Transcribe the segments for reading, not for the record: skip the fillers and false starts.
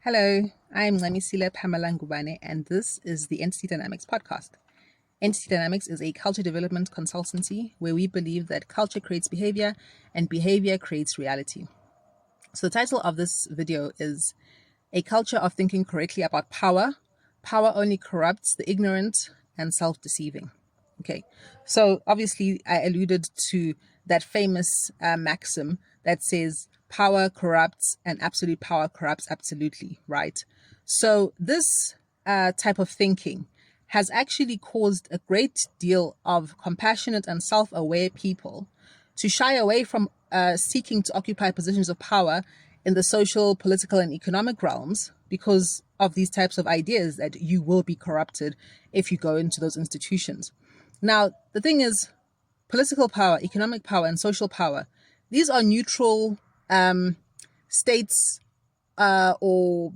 Hello, I'm Lamisile Pamela Ngubane, and this is the Entity Dynamics podcast. Entity Dynamics is a culture development consultancy where we believe that culture creates behavior and behavior creates reality. So, the title of this video is A Culture of Thinking Correctly About Power. Power only corrupts the ignorant and self deceiving. Okay, so obviously, I alluded to that famous maxim that says power corrupts and absolute power corrupts absolutely, right? So, this type of thinking has actually caused a great deal of compassionate and self aware people to shy away from seeking to occupy positions of power in the social, political, and economic realms because of these types of ideas that you will be corrupted if you go into those institutions. Now, the thing is, political power, economic power, and social power, these are neutral states or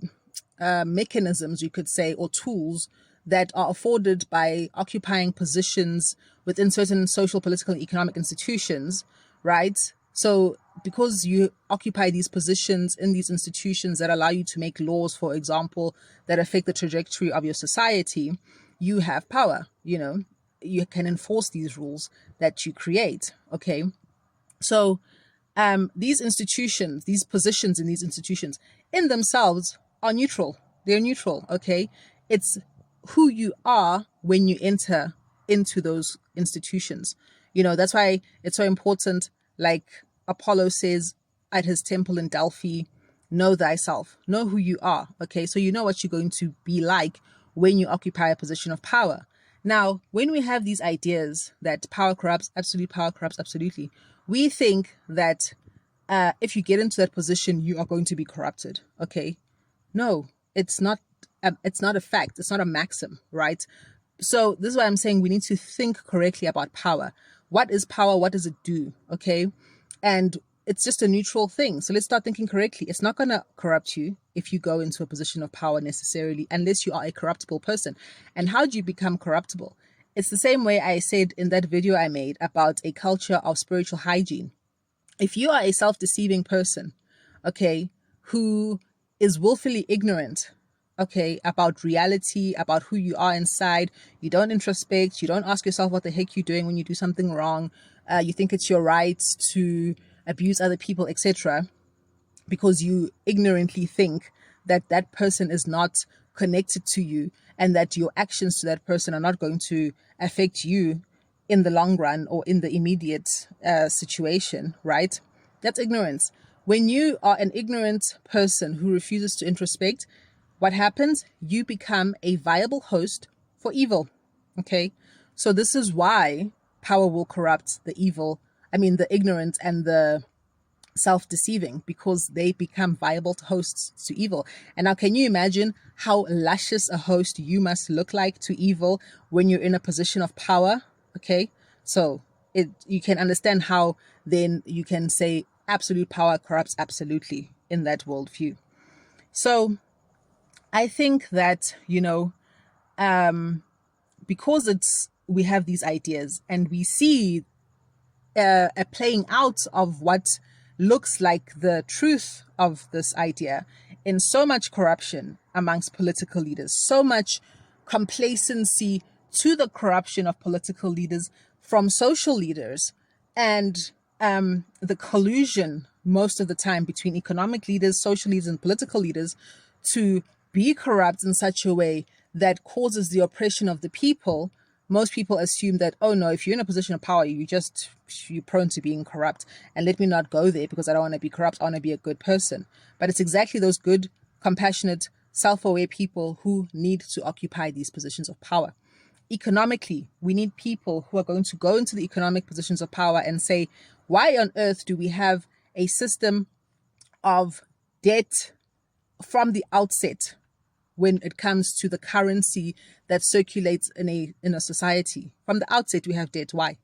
mechanisms, you could say, or tools that are afforded by occupying positions within certain social, political, and economic institutions, right? So, because you occupy these positions in these institutions that allow you to make laws, for example, that affect the trajectory of your society, you have power. You can enforce these rules that you create. Okay. So, these institutions, these positions in these institutions in themselves are neutral. They're neutral. Okay. It's who you are when you enter into those institutions. That's why it's so important. Like Apollo says at his temple in Delphi, know thyself, know who you are. Okay. So you know what you're going to be like when you occupy a position of power. Now, when we have these ideas that power corrupts, absolute power corrupts absolutely, we think that if you get into that position, you are going to be corrupted. Okay. No, it's not. It's not a fact. It's not a maxim, right? So this is why I'm saying we need to think correctly about power. What is power? What does it do? Okay. And it's just a neutral thing. So let's start thinking correctly. It's not going to corrupt you if you go into a position of power necessarily, unless you are a corruptible person. And how do you become corruptible? It's the same way I said in that video I made about a culture of spiritual hygiene. If you are a self-deceiving person, okay, who is willfully ignorant, okay, about reality, about who you are inside, you don't introspect, you don't ask yourself what the heck you're doing when you do something wrong, you think it's your right to abuse other people, etc., because you ignorantly think that that person is not connected to you and that your actions to that person are not going to affect you in the long run or in the immediate situation, right? That's ignorance. When you are an ignorant person who refuses to introspect, what happens? You become a viable host for evil. Okay. So this is why power will corrupt the evil. I mean, the ignorant and the self-deceiving, because they become viable hosts to evil. And now, can you imagine how luscious a host you must look like to evil when you're in a position of power? Okay. So you can understand how then you can say absolute power corrupts absolutely in that worldview. So I think that, because we have these ideas and we see a playing out of what looks like the truth of this idea in so much corruption amongst political leaders, so much complacency to the corruption of political leaders from social leaders, and the collusion most of the time between economic leaders, social leaders, and political leaders to be corrupt in such a way that causes the oppression of the people. Most people assume that, oh no, if you're in a position of power, you're prone to being corrupt. And let me not go there because I don't want to be corrupt. I want to be a good person. But it's exactly those good, compassionate, self-aware people who need to occupy these positions of power. Economically, we need people who are going to go into the economic positions of power and say, why on earth do we have a system of debt from the outset when it comes to the currency that circulates in a society? From the outset, we have debt. Why?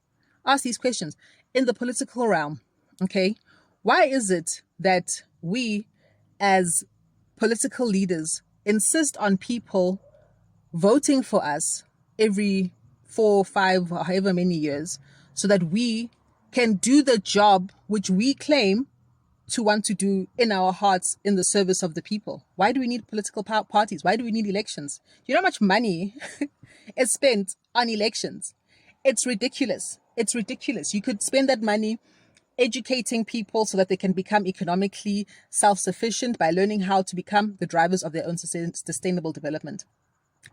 Ask these questions. In the political realm, okay, why is it that we as political leaders insist on people voting for us every 4, 5, or however many years so that we can do the job which we claim to want to do in our hearts in the service of the people? Why do we need political parties? Why do we need elections? You know how much money is spent on elections? It's ridiculous. It's ridiculous. You could spend that money educating people so that they can become economically self-sufficient by learning how to become the drivers of their own sustainable development.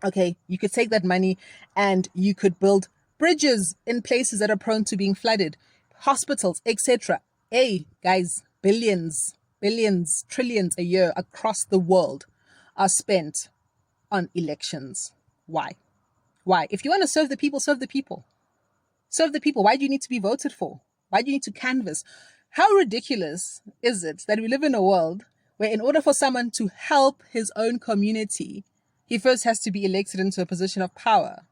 Okay, you could take that money and you could build bridges in places that are prone to being flooded, hospitals, etc. Hey, guys, billions, trillions a year across the world are spent on elections. Why? Why? If you want to serve the people, serve the people. Serve the people. Why do you need to be voted for? Why do you need to canvass? How ridiculous is it that we live in a world where, in order for someone to help his own community, he first has to be elected into a position of power?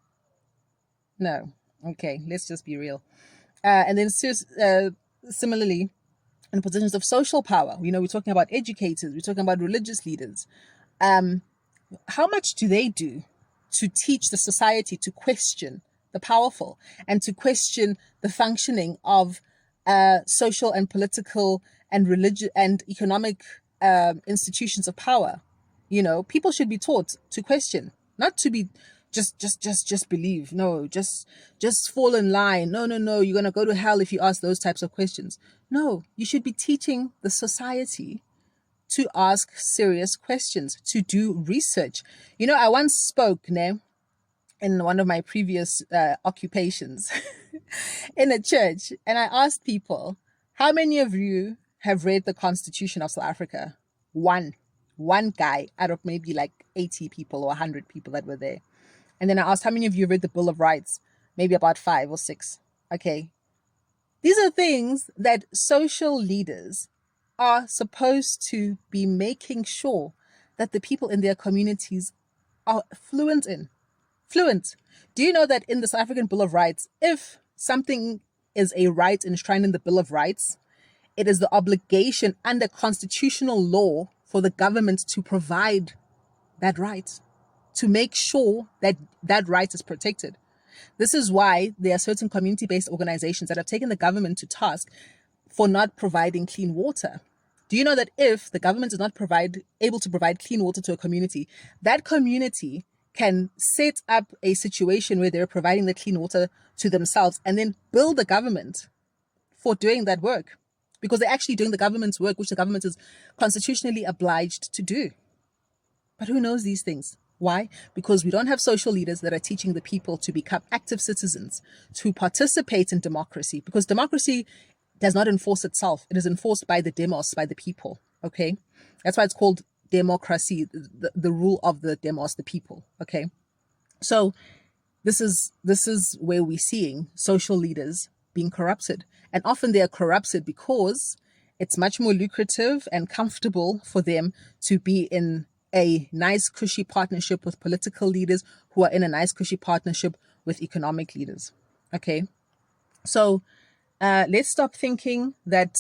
No. Okay, let's just be real. And then similarly, in positions of social power, we're talking about educators, we're talking about religious leaders. How much do they do to teach the society to question the powerful and to question the functioning of social and political and religious and economic institutions of power? People should be taught to question, not to be just believe. No, just fall in line. No, you're gonna go to hell if you ask those types of questions. No, you should be teaching the society to ask serious questions, to do research. I once spoke, in one of my previous occupations in a church, and I asked people, how many of you have read the Constitution of South Africa? One guy out of maybe like 80 people or 100 people that were there. And then I asked, how many of you read the Bill of Rights? Maybe about 5 or 6. Okay. These are things that social leaders are supposed to be making sure that the people in their communities are fluent in. Fluent. Do you know that in the South African Bill of Rights, if something is a right enshrined in the Bill of Rights, it is the obligation under constitutional law for the government to provide that right, to make sure that that right is protected. This is why there are certain community-based organizations that have taken the government to task for not providing clean water. Do you know that if the government is not able to provide clean water to a community, that community can set up a situation where they're providing the clean water to themselves and then bill the government for doing that work, because they're actually doing the government's work, which the government is constitutionally obliged to do. But who knows these things? Why? Because we don't have social leaders that are teaching the people to become active citizens, to participate in democracy, because democracy does not enforce itself. It is enforced by the demos, by the people. Okay? That's why it's called democracy, the rule of the demos, the people. Okay? So this is where we're seeing social leaders being corrupted. And often they are corrupted because it's much more lucrative and comfortable for them to be in a nice, cushy partnership with political leaders who are in a nice, cushy partnership with economic leaders. Okay? So let's stop thinking that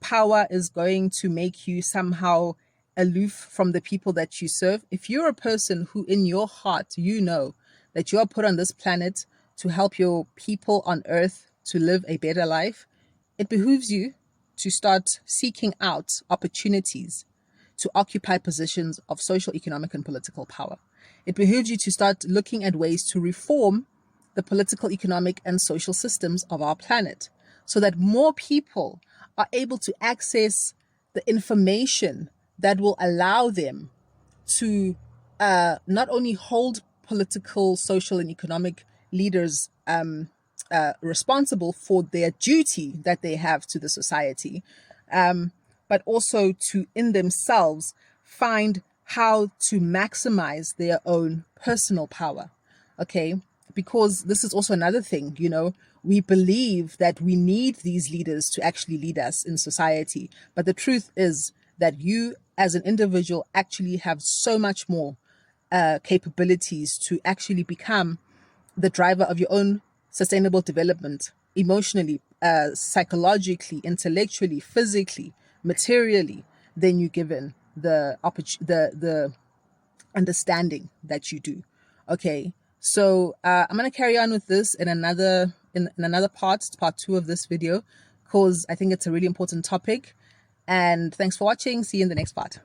power is going to make you somehow aloof from the people that you serve. If you're a person who in your heart, that you are put on this planet to help your people on earth to live a better life, it behooves you to start seeking out opportunities to occupy positions of social, economic, and political power. It behooves you to start looking at ways to reform the political, economic, and social systems of our planet so that more people are able to access the information that will allow them to not only hold political, social, and economic leaders responsible for their duty that they have to the society, but also to in themselves find how to maximize their own personal power. Okay? Because this is also another thing, we believe that we need these leaders to actually lead us in society. But the truth is that you as an individual actually have so much more capabilities to actually become the driver of your own sustainable development, emotionally, psychologically, intellectually, physically, materially, than you given the understanding that you do. Okay, so I'm going to carry on with this in another part 2 of this video, because I think it's a really important topic. And thanks for watching. See you in the next part.